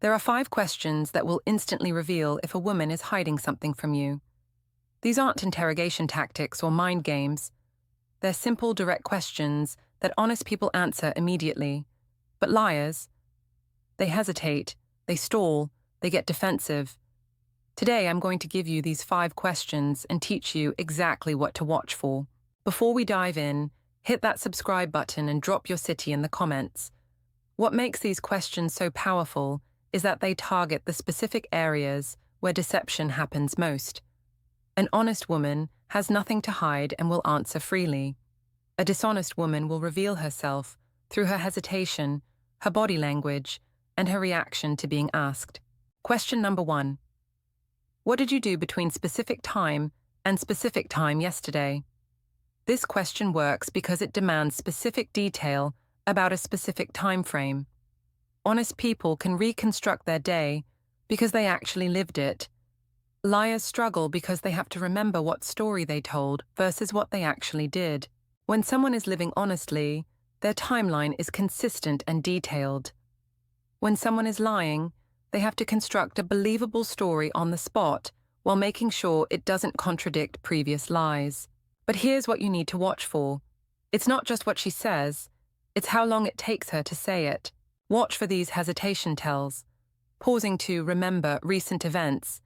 There are 5 questions that will instantly reveal if a woman is hiding something from you. These aren't interrogation tactics or mind games. They're simple, direct questions that honest people answer immediately. But liars, they hesitate, they stall, they get defensive. Today, I'm going to give you these 5 questions and teach you exactly what to watch for. Before we dive in, hit that subscribe button and drop your city in the comments. What makes these questions so powerful is that they target the specific areas where deception happens most. An honest woman has nothing to hide and will answer freely. A dishonest woman will reveal herself through her hesitation, her body language, and her reaction to being asked. Question number 1. What did you do between specific time and specific time yesterday? This question works because it demands specific detail about a specific time frame. Honest people can reconstruct their day because they actually lived it. Liars struggle because they have to remember what story they told versus what they actually did. When someone is living honestly, their timeline is consistent and detailed. When someone is lying, they have to construct a believable story on the spot while making sure it doesn't contradict previous lies. But here's what you need to watch for. It's not just what she says, it's how long it takes her to say it. Watch for these hesitation tells, pausing to remember recent events,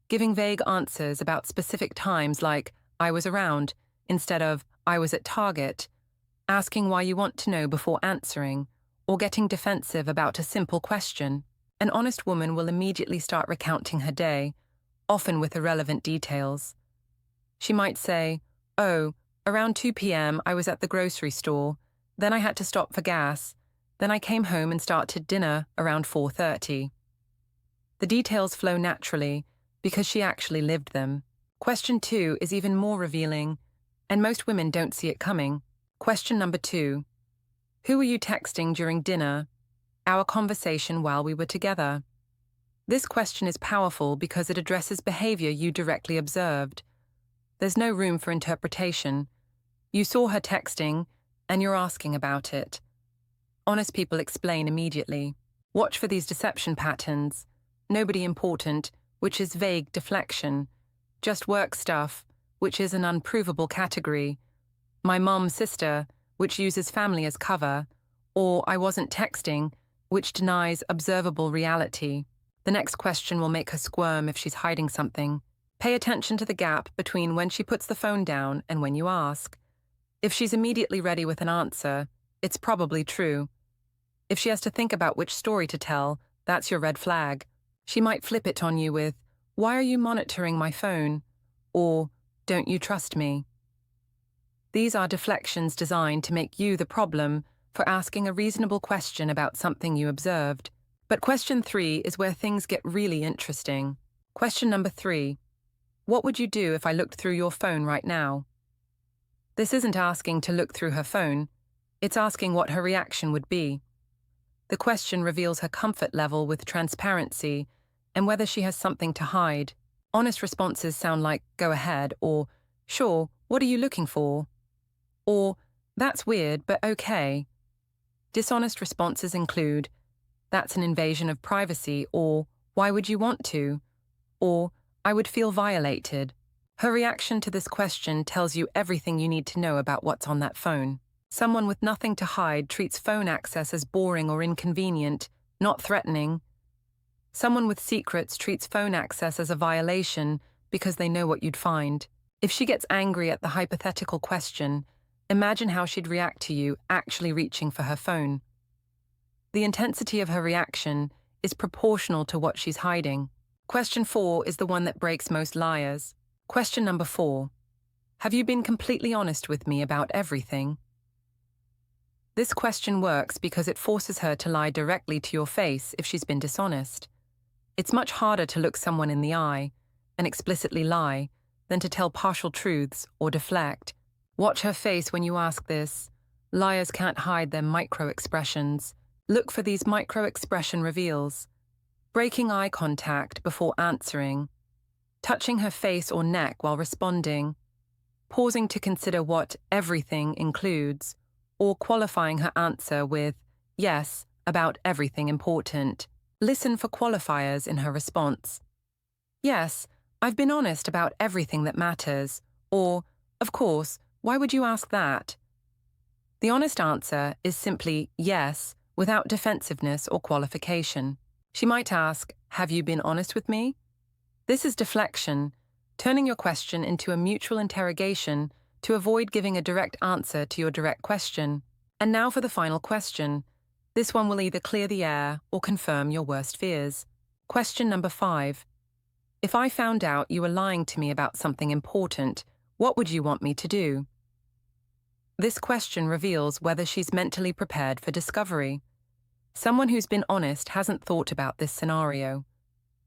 giving vague answers about specific times like, I was around, instead of, I was at Target, asking why you want to know before answering, or getting defensive about a simple question. An honest woman will immediately start recounting her day, often with irrelevant details. She might say, oh, around 2 p.m. I was at the grocery store, then I had to stop for gas, then I came home and started dinner around 4:30. The details flow naturally because she actually lived them. Question 2 is even more revealing, and most women don't see it coming. Question number 2. Who were you texting during dinner? Our conversation while we were together. This question is powerful because it addresses behavior you directly observed. There's no room for interpretation. You saw her texting, and you're asking about it. Honest people explain immediately. Watch for these deception patterns. Nobody important, which is vague deflection. Just work stuff, which is an unprovable category. My mom's sister, which uses family as cover. Or I wasn't texting, which denies observable reality. The next question will make her squirm if she's hiding something. Pay attention to the gap between when she puts the phone down and when you ask. If she's immediately ready with an answer, it's probably true. If she has to think about which story to tell, that's your red flag. She might flip it on you with, why are you monitoring my phone? Or, don't you trust me? These are deflections designed to make you the problem for asking a reasonable question about something you observed. But question 3 is where things get really interesting. Question number 3. What would you do if I looked through your phone right now? This isn't asking to look through her phone. It's asking what her reaction would be. The question reveals her comfort level with transparency and whether she has something to hide. Honest responses sound like, go ahead, or, sure, what are you looking for? Or, that's weird, but okay. Dishonest responses include, that's an invasion of privacy, or, why would you want to? Or, I would feel violated. Her reaction to this question tells you everything you need to know about what's on that phone. Someone with nothing to hide treats phone access as boring or inconvenient, not threatening. Someone with secrets treats phone access as a violation because they know what you'd find. If she gets angry at the hypothetical question, imagine how she'd react to you actually reaching for her phone. The intensity of her reaction is proportional to what she's hiding. Question 4 is the one that breaks most liars. Question number 4. Have you been completely honest with me about everything? This question works because it forces her to lie directly to your face if she's been dishonest. It's much harder to look someone in the eye and explicitly lie than to tell partial truths or deflect. Watch her face when you ask this. Liars can't hide their micro-expressions. Look for these micro-expression reveals. Breaking eye contact before answering. Touching her face or neck while responding. Pausing to consider what everything includes. Or qualifying her answer with, yes, about everything important. Listen for qualifiers in her response. Yes, I've been honest about everything that matters. Or, of course, why would you ask that? The honest answer is simply yes, without defensiveness or qualification. She might ask, have you been honest with me? This is deflection, turning your question into a mutual interrogation to avoid giving a direct answer to your direct question. And now for the final question. This one will either clear the air or confirm your worst fears. Question number 5. If I found out you were lying to me about something important, what would you want me to do? This question reveals whether she's mentally prepared for discovery. Someone who's been honest hasn't thought about this scenario.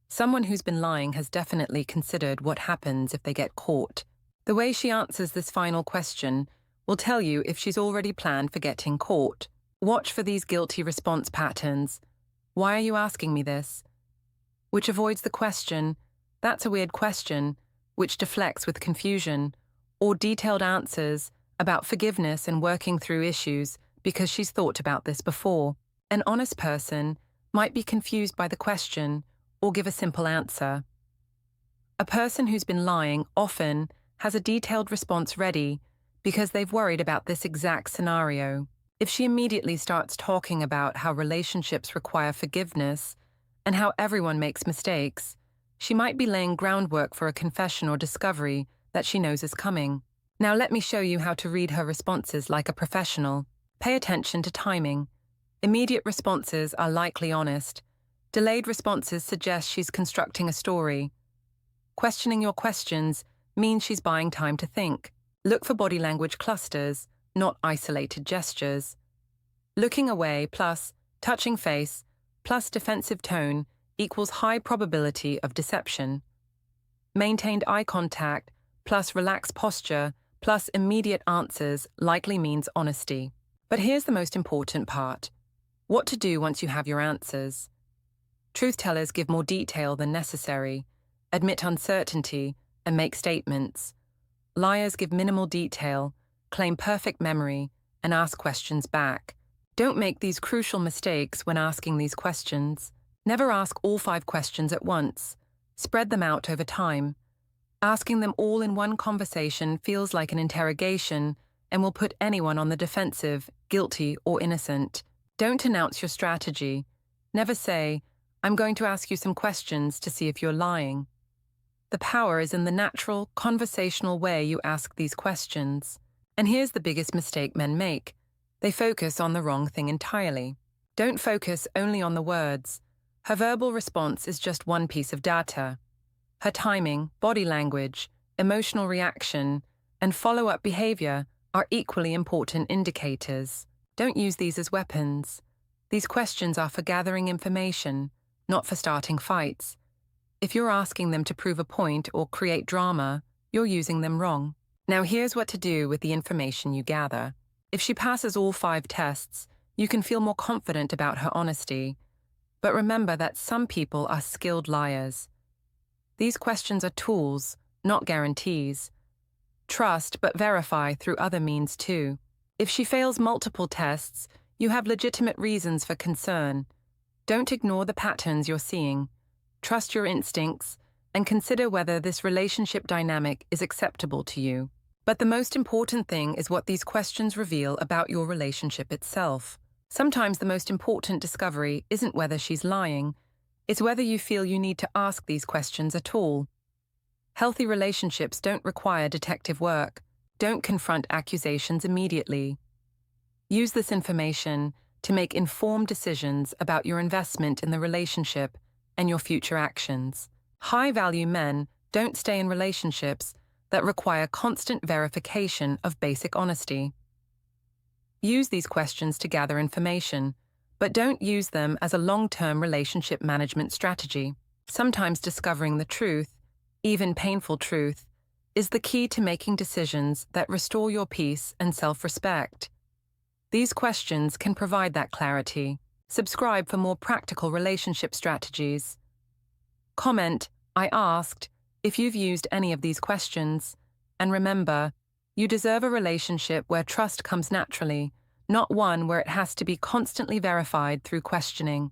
Someone who's been lying has definitely considered what happens if they get caught. The way she answers this final question will tell you if she's already planned for getting caught. Watch for these guilty response patterns. Why are you asking me this? Which avoids the question, that's a weird question, which deflects with confusion, or detailed answers about forgiveness and working through issues because she's thought about this before. An honest person might be confused by the question or give a simple answer. A person who's been lying often has a detailed response ready because they've worried about this exact scenario. If she immediately starts talking about how relationships require forgiveness and how everyone makes mistakes, she might be laying groundwork for a confession or discovery that she knows is coming. Now let me show you how to read her responses like a professional. Pay attention to timing. Immediate responses are likely honest. Delayed responses suggest she's constructing a story. Questioning your questions means she's buying time to think. Look for body language clusters, not isolated gestures. Looking away plus touching face plus defensive tone equals high probability of deception. Maintained eye contact plus relaxed posture plus immediate answers likely means honesty. But here's the most important part. What to do once you have your answers. Truth tellers give more detail than necessary, admit uncertainty, and make statements. Liars give minimal detail, claim perfect memory, and ask questions back. Don't make these crucial mistakes when asking these questions. Never ask all 5 questions at once. Spread them out over time. Asking them all in one conversation feels like an interrogation and will put anyone on the defensive, guilty or innocent. Don't announce your strategy. Never say, I'm going to ask you some questions to see if you're lying. The power is in the natural, conversational way you ask these questions. And here's the biggest mistake men make. They focus on the wrong thing entirely. Don't focus only on the words. Her verbal response is just one piece of data. Her timing, body language, emotional reaction, and follow-up behavior are equally important indicators. Don't use these as weapons. These questions are for gathering information, not for starting fights. If you're asking them to prove a point or create drama, you're using them wrong. Now here's what to do with the information you gather. If she passes all 5 tests, you can feel more confident about her honesty. But remember that some people are skilled liars. These questions are tools, not guarantees. Trust but verify through other means too. If she fails multiple tests, you have legitimate reasons for concern. Don't ignore the patterns you're seeing. Trust your instincts and consider whether this relationship dynamic is acceptable to you. But the most important thing is what these questions reveal about your relationship itself. Sometimes the most important discovery isn't whether she's lying, it's whether you feel you need to ask these questions at all. Healthy relationships don't require detective work. Don't confront accusations immediately. Use this information to make informed decisions about your investment in the relationship and your future actions. High-value men don't stay in relationships that require constant verification of basic honesty. Use these questions to gather information, but don't use them as a long-term relationship management strategy. Sometimes discovering the truth, even painful truth, is the key to making decisions that restore your peace and self-respect. These questions can provide that clarity. Subscribe for more practical relationship strategies. Comment, I asked, if you've used any of these questions. And remember, you deserve a relationship where trust comes naturally, not one where it has to be constantly verified through questioning.